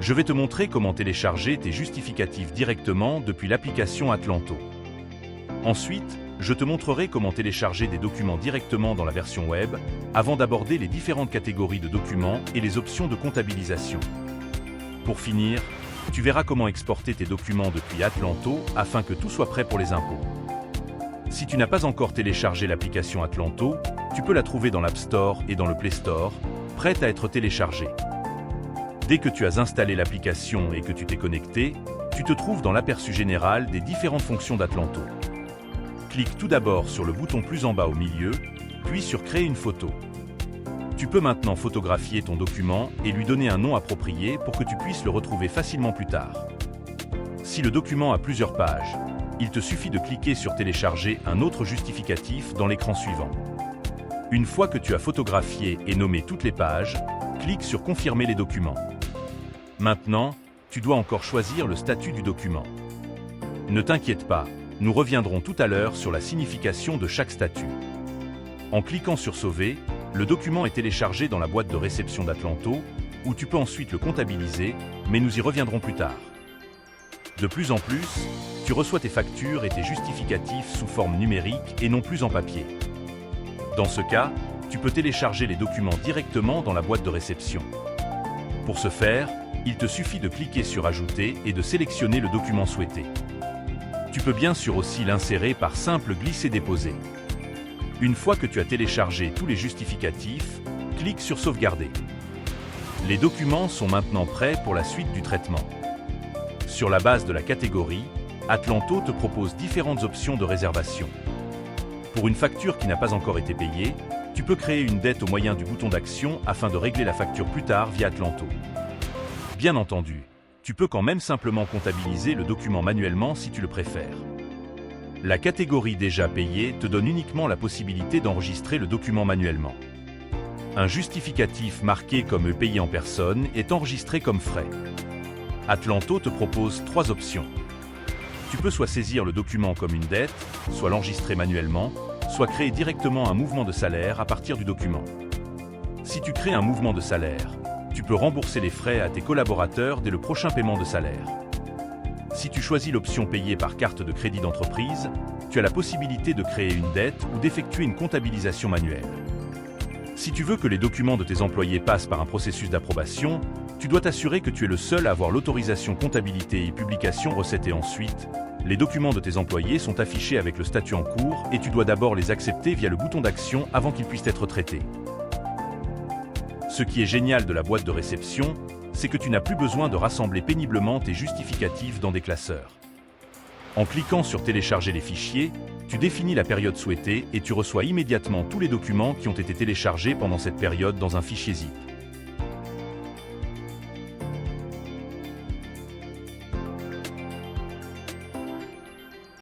Je vais te montrer comment télécharger tes justificatifs directement depuis l'application Atlanto. Ensuite, je te montrerai comment télécharger des documents directement dans la version web, avant d'aborder les différentes catégories de documents et les options de comptabilisation. Pour finir, tu verras comment exporter tes documents depuis Atlanto afin que tout soit prêt pour les impôts. Si tu n'as pas encore téléchargé l'application Atlanto, tu peux la trouver dans l'App Store et dans le Play Store, prête à être téléchargée. Dès que tu as installé l'application et que tu t'es connecté, tu te trouves dans l'aperçu général des différentes fonctions d'Atlanto. Clique tout d'abord sur le bouton plus en bas au milieu, puis sur Créer une photo. Tu peux maintenant photographier ton document et lui donner un nom approprié pour que tu puisses le retrouver facilement plus tard. Si le document a plusieurs pages, il te suffit de cliquer sur Télécharger un autre justificatif dans l'écran suivant. Une fois que tu as photographié et nommé toutes les pages, clique sur Confirmer les documents. Maintenant, tu dois encore choisir le statut du document. Ne t'inquiète pas, nous reviendrons tout à l'heure sur la signification de chaque statut. En cliquant sur Sauver, le document est téléchargé dans la boîte de réception d'Atlanto, où tu peux ensuite le comptabiliser, mais nous y reviendrons plus tard. De plus en plus, tu reçois tes factures et tes justificatifs sous forme numérique et non plus en papier. Dans ce cas, tu peux télécharger les documents directement dans la boîte de réception. Pour ce faire, il te suffit de cliquer sur Ajouter et de sélectionner le document souhaité. Tu peux bien sûr aussi l'insérer par simple glisser-déposer. Une fois que tu as téléchargé tous les justificatifs, clique sur Sauvegarder. Les documents sont maintenant prêts pour la suite du traitement. Sur la base de la catégorie, Atlanto te propose différentes options de réservation. Pour une facture qui n'a pas encore été payée, tu peux créer une dette au moyen du bouton d'action afin de régler la facture plus tard via Atlanto. Bien entendu, tu peux quand même simplement comptabiliser le document manuellement si tu le préfères. La catégorie déjà payée te donne uniquement la possibilité d'enregistrer le document manuellement. Un justificatif marqué comme payé en personne est enregistré comme frais. Atlanto te propose 3 options. Tu peux soit saisir le document comme une dette, soit l'enregistrer manuellement, soit créer directement un mouvement de salaire à partir du document. Si tu crées un mouvement de salaire, tu peux rembourser les frais à tes collaborateurs dès le prochain paiement de salaire. Si tu choisis l'option payée par carte de crédit d'entreprise, tu as la possibilité de créer une dette ou d'effectuer une comptabilisation manuelle. Si tu veux que les documents de tes employés passent par un processus d'approbation, tu dois t'assurer que tu es le seul à avoir l'autorisation comptabilité et publication recette et ensuite, les documents de tes employés sont affichés avec le statut en cours et tu dois d'abord les accepter via le bouton d'action avant qu'ils puissent être traités. Ce qui est génial de la boîte de réception, c'est que tu n'as plus besoin de rassembler péniblement tes justificatifs dans des classeurs. En cliquant sur Télécharger les fichiers, tu définis la période souhaitée et tu reçois immédiatement tous les documents qui ont été téléchargés pendant cette période dans un fichier zip.